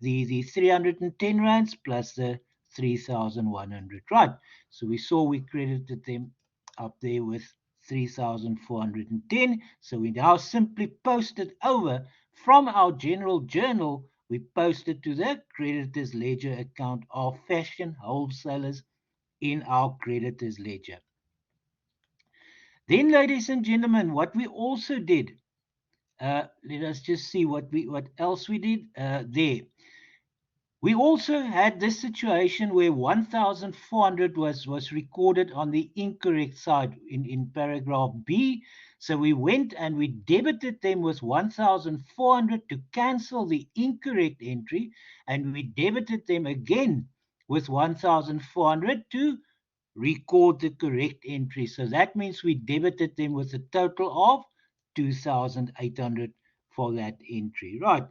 the 310 rands plus the 3,100, right? So we saw we credited them up there with 3,410. So we now simply posted over from our general journal, we posted to the creditors ledger account of fashion wholesalers in our creditors ledger. Then, ladies and gentlemen, what we also did, let us just see what else we did there. We also had this situation where 1,400 was recorded on the incorrect side in paragraph B. So we went and we debited them with 1,400 to cancel the incorrect entry, and we debited them again with 1,400 to record the correct entry. So that means we debited them with a total of 2,800 for that entry, right?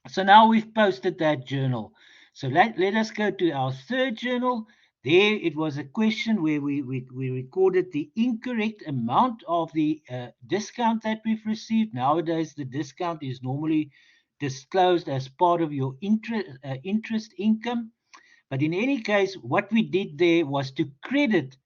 So now we've posted that journal. So let us go to our third journal. There it was a question where we recorded the incorrect amount of the discount that we've received. Nowadays, the discount is normally disclosed as part of your interest income. But in any case, what we did there was to credit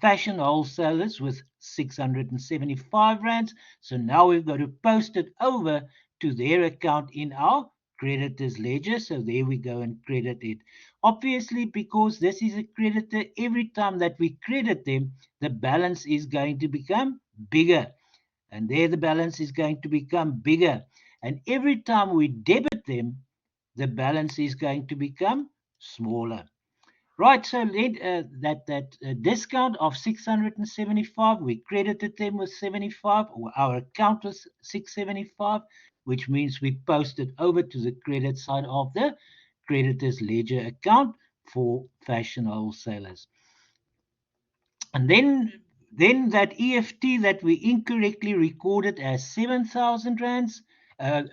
fashion wholesalers with 675 rands. So now we've got to post it over to their account in our creditors ledger. So there we go and credit it. Obviously, because this is a creditor, every time that we credit them, the balance is going to become bigger. And there the balance is going to become bigger. And every time we debit them, the balance is going to become smaller. Right, so that discount of 675, we credited them with 75, or our account was 675, which means we posted over to the credit side of the creditors ledger account for fashion wholesalers. And then that EFT that we incorrectly recorded as 7,000 rands,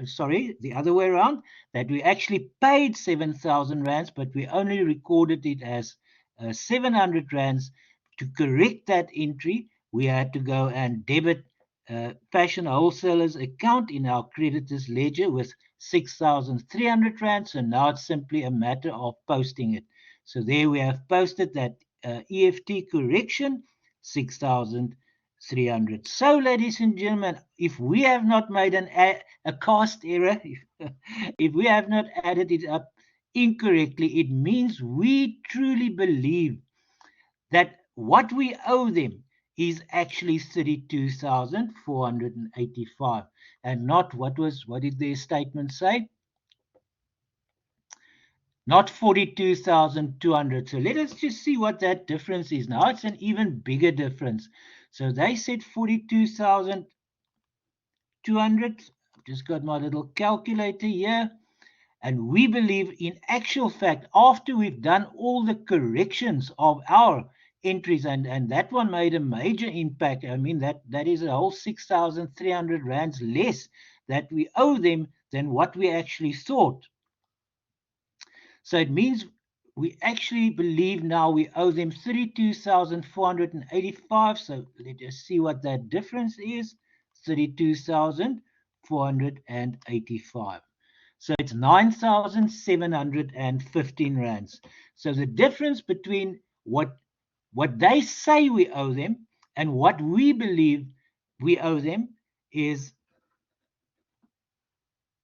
sorry, the other way around, that we actually paid 7,000 rands, but we only recorded it as 700 rands. To correct that entry, we had to go and debit fashion wholesalers account in our creditors ledger with 6,300 rands. So now it's simply a matter of posting it. So there we have posted that EFT correction 6,300. So, ladies and gentlemen, if we have not made a cast error, if we have not added it up incorrectly, it means we truly believe that what we owe them is actually 32,485 and not what did their statement say? Not 42,200. So let us just see what that difference is. Now it's an even bigger difference. So they said 42,200. I've just got my little calculator here. And we believe, in actual fact, after we've done all the corrections of our entries, and that one made a major impact. I mean, that is a whole 6,300 rands less that we owe them than what we actually thought. So it means we actually believe now we owe them 32,485. So let us see what that difference is. 32,485. So it's 9,715 rands. So the difference between what they say we owe them and what we believe we owe them is,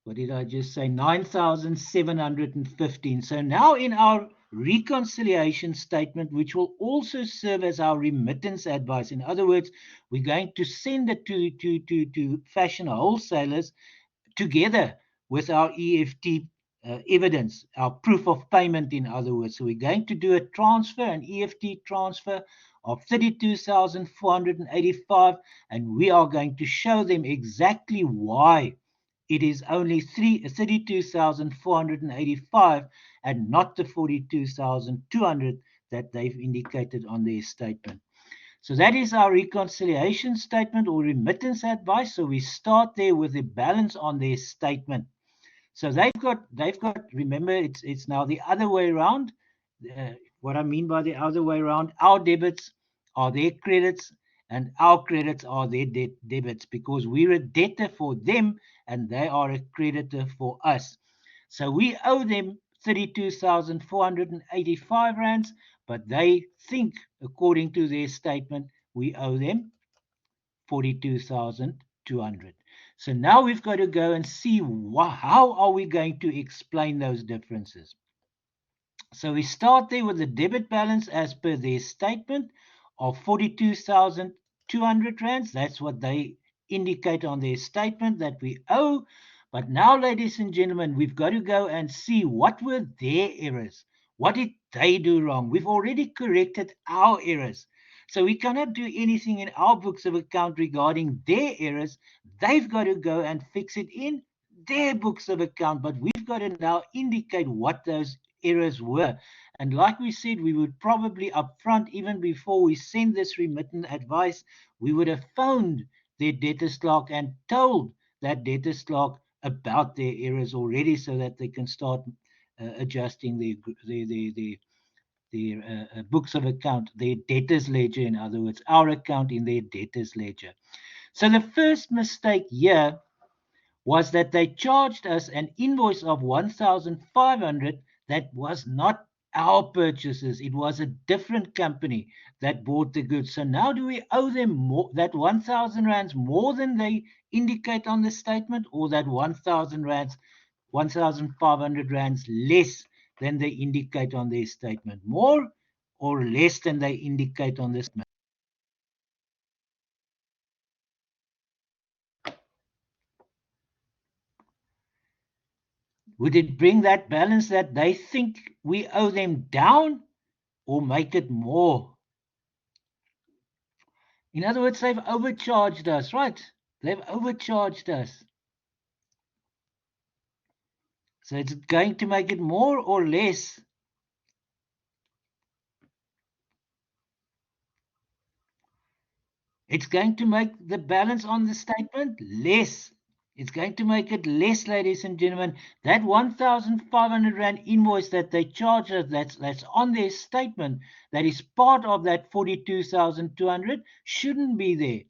what did I just say? 9,715. So now in our reconciliation statement, which will also serve as our remittance advice. In other words, we're going to send it to fashion wholesalers together with our EFT evidence, our proof of payment, in other words. So we're going to do a transfer, an EFT transfer of 32,485, and we are going to show them exactly why it is only 32,485 and not the 42,200 that they've indicated on their statement. So that is our reconciliation statement or remittance advice. So we start there with the balance on their statement. So they've got. Remember, it's now the other way around. What I mean by the other way around, our debits are their credits, and our credits are their debits, because we're a debtor for them and they are a creditor for us. So we owe them 32,485 rands, but they think, according to their statement, we owe them 42,200. So now we've got to go and see how are we going to explain those differences. So we start there with the debit balance as per their statement of 42,200 rands. That's what they indicate on their statement that we owe. But now, ladies and gentlemen, we've got to go and see what were their errors. What did they do wrong? We've already corrected our errors. So we cannot do anything in our books of account regarding their errors. They've got to go and fix it in their books of account. But we've got to now indicate what those errors were. And like we said, we would probably upfront, even before we send this remittance advice, we would have phoned their debtors clerk and told that debtors clerk about their errors already, so that they can start adjusting their books of account, their debtors ledger, in other words, our account in their debtors ledger. So the first mistake here was that they charged us an invoice of 1,500 that was not our purchases. It was a different company that bought the goods. So now do we owe them more, that 1,000 rands more than they indicate on the statement, or that 1,000 rands, 1,500 rands less than they indicate on their statement? More or less than they indicate on this statement? Would it bring that balance that they think we owe them down, or make it more? In other words, they've overcharged us, right? They've overcharged us. So it's going to make it more or less. It's going to make the balance on the statement less. It's going to make it less, ladies and gentlemen. That 1,500 Rand invoice that they charge us, that's on their statement, that is part of that 42,200, shouldn't be there.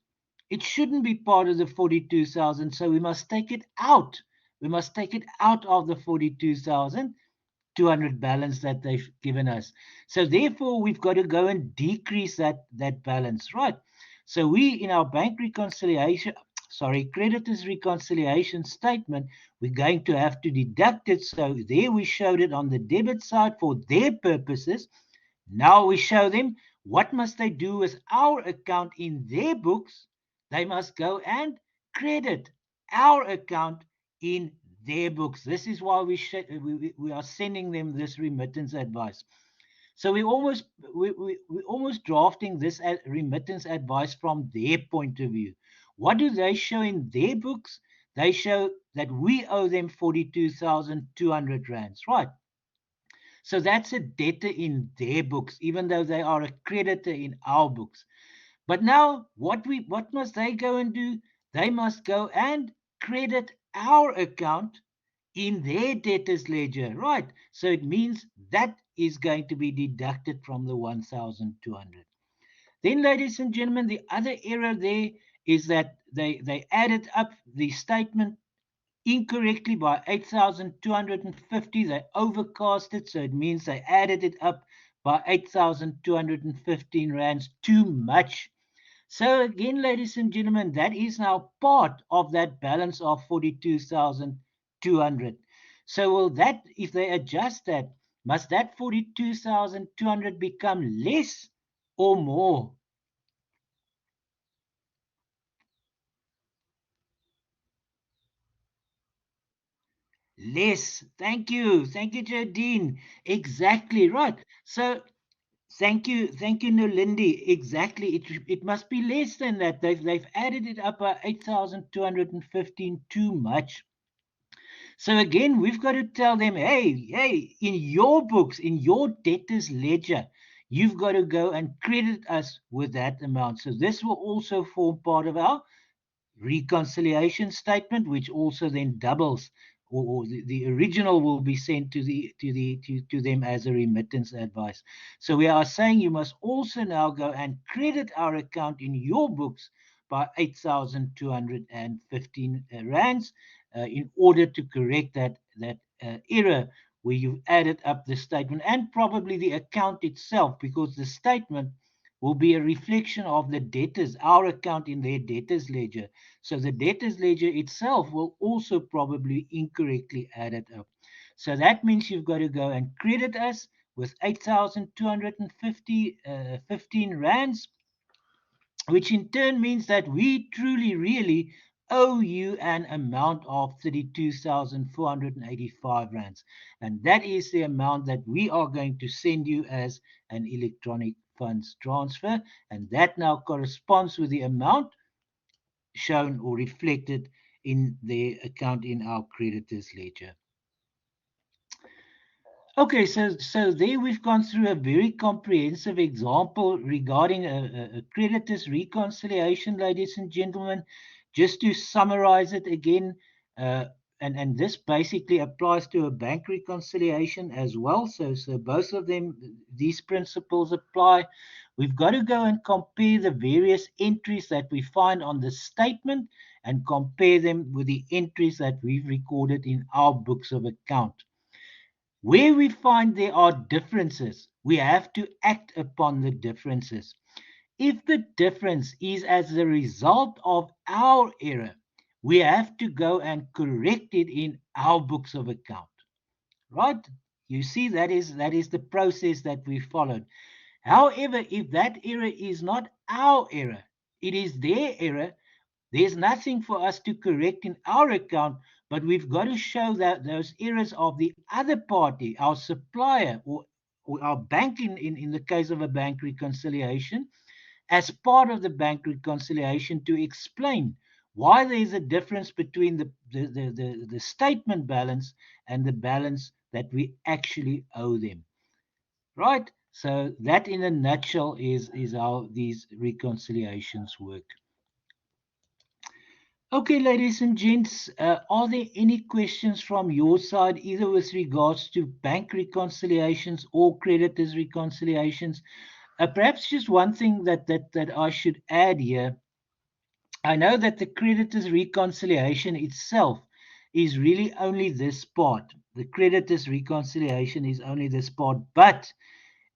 It shouldn't be part of the 42,000, so we must take it out. We must take it out of the 42,200 balance that they've given us. So therefore, we've got to go and decrease that balance, right? So we, in our bank reconciliation, sorry, creditors reconciliation statement, we're going to have to deduct it. So there we showed it on the debit side for their purposes. Now we show them what must they do with our account in their books. They must go and credit our account in their books. This is why we are sending them this remittance advice. So we almost drafting this remittance advice from their point of view. What do they show in their books? They show that we owe them 42,200 rands, right? So that's a debtor in their books, even though they are a creditor in our books. But now what must they go and do? They must go and credit our account in their debtors ledger, right? So it means that is going to be deducted from the 1,200. Then, ladies and gentlemen, the other error there is that they added up the statement incorrectly by 8,250. They overcast it, so it means they added it up by 8,215 rands too much. So again, ladies and gentlemen, that is now part of that balance of 42,200. So will that, if they adjust that, must that 42,200 become less or more? Less. Thank you, Jodine. Exactly right. So thank you, Nolindi. Exactly. It must be less than that. They've added it up by 8,215 too much. So again, we've got to tell them, hey, in your books, in your debtors ledger, you've got to go and credit us with that amount. So this will also form part of our reconciliation statement, which also then doubles, or the original will be sent to them as a remittance advice. So we are saying you must also now go and credit our account in your books by 8,215 rands in order to correct that error where you've added up the statement and probably the account itself, because the statement will be a reflection of the debtors, our account in their debtors ledger. So the debtors ledger itself will also probably incorrectly add it up. So that means you've got to go and credit us with 8,250 15 rands, which in turn means that we truly, really owe you an amount of 32,485 rands. And that is the amount that we are going to send you as an electronic funds transfer. And that now corresponds with the amount shown or reflected in the account in our creditors ledger. Okay, so there we've gone through a very comprehensive example regarding a creditors reconciliation, ladies and gentlemen. Just to summarize it again, uh, and this basically applies to a bank reconciliation as well. So both of them, these principles apply. We've got to go and compare the various entries that we find on the statement and compare them with the entries that we've recorded in our books of account. Where we find there are differences, we have to act upon the differences. If the difference is as a result of our error, we have to go and correct it in our books of account. Right? You see, that is the process that we followed. However, if that error is not our error, it is their error, there's nothing for us to correct in our account, but we've got to show that those errors of the other party, our supplier, or our bank in the case of a bank reconciliation, as part of the bank reconciliation to explain why there is a difference between the statement balance and the balance that we actually owe them. Right? So that in a nutshell is how these reconciliations work. Okay, ladies and gents, are there any questions from your side, either with regards to bank reconciliations or creditors reconciliations? Perhaps just one thing that I should add here. I know that the creditors reconciliation itself is really only this part. The creditors reconciliation is only this part, but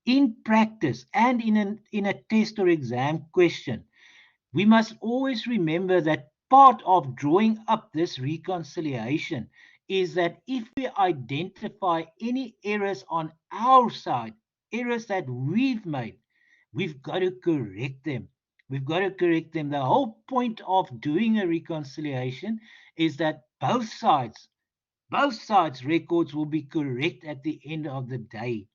in practice and in a test or exam question, we must always remember that part of drawing up this reconciliation is that if we identify any errors on our side, errors that we've made, we've got to correct them. We've got to correct them. The whole point of doing a reconciliation is that both sides' records will be correct at the end of the day.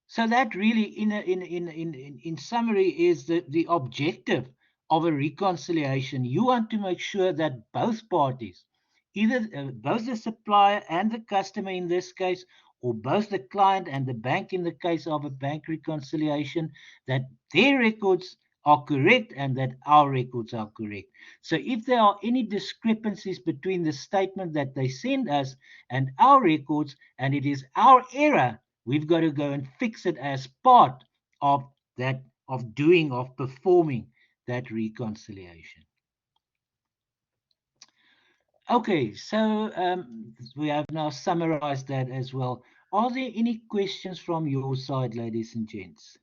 So that really, in summary, is the objective of a reconciliation. You want to make sure that both parties, either both the supplier and the customer in this case, or both the client and the bank in the case of a bank reconciliation, that their records are correct and that our records are correct. So if there are any discrepancies between the statement that they send us and our records, and it is our error, we've got to go and fix it as part of that, of performing that reconciliation. Okay, so we have now summarized that as well. Are there any questions from your side, ladies and gents?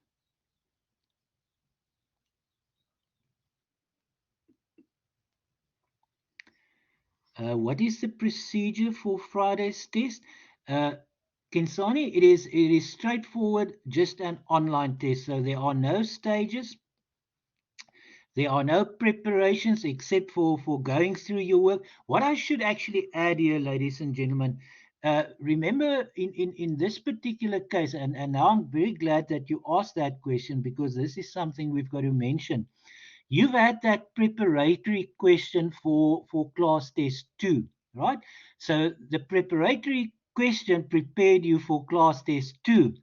What is the procedure for Friday's test? Uh, Kinsani, it is straightforward, just an online test. So there are no stages. There are no preparations except for going through your work. What I should actually add here, ladies and gentlemen, remember in this particular case, and now I'm very glad that you asked that question, because this is something we've got to mention. You've had that preparatory question for class test 2, right? So the preparatory question prepared you for class test 2.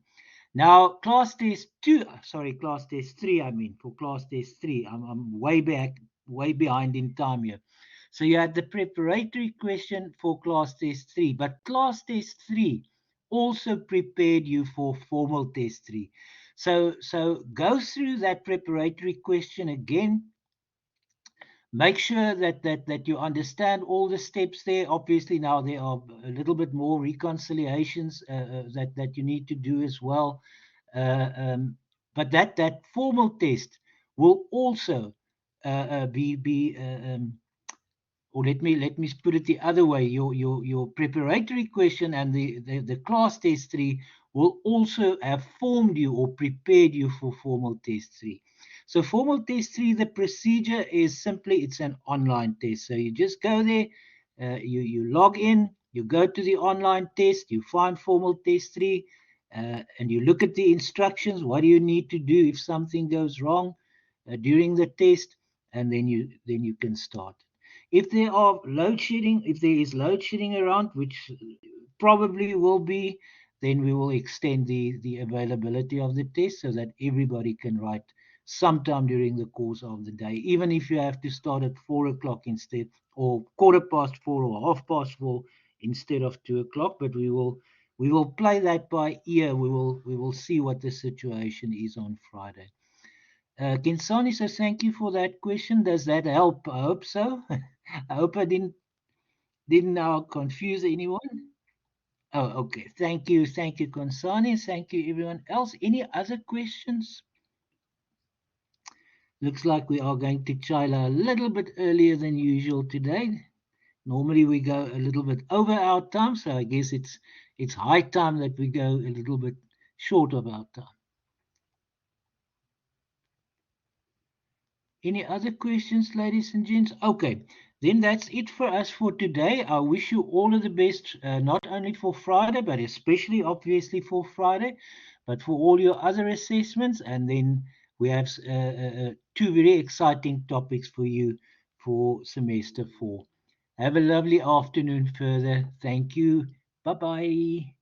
Now, class test 2, sorry, class test 3, I mean, for class test 3, I'm way back, way behind in time here. So you had the preparatory question for class test 3, but class test 3 also prepared you for formal test 3. So go through that preparatory question again. Make sure that you understand all the steps there. Obviously, now there are a little bit more reconciliations that you need to do as well. But that formal test will also be or let me put it the other way. Your preparatory question and the class test 3 will also have formed you or prepared you for formal test 3. So formal test 3, the procedure is simply, it's an online test. So you just go there, you log in, you go to the online test, you find formal test 3, and you look at the instructions. What do you need to do if something goes wrong during the test? And then you can start. If there are load shedding, if there is load shedding around, which probably will be, then we will extend the availability of the test so that everybody can write sometime during the course of the day, even if you have to start at 4 o'clock instead, or 4:15 or 4:30 instead of 2 o'clock. But we will play that by ear. We will see what the situation is on Friday. Kinsani says, thank you for that question. Does that help? I hope so. I hope I didn't now confuse anyone. Oh, okay. Thank you. Thank you, Kinsani. Thank you, everyone else. Any other questions? Looks like we are going to Chila a little bit earlier than usual today. Normally we go a little bit over our time, so I guess it's high time that we go a little bit short of our time. Any other questions, ladies and gents? Okay, then that's it for us for today. I wish you all of the best, not only for Friday, but especially obviously for Friday, but for all your other assessments. And then we have two very exciting topics for you for semester 4. Have a lovely afternoon further. Thank you. Bye bye.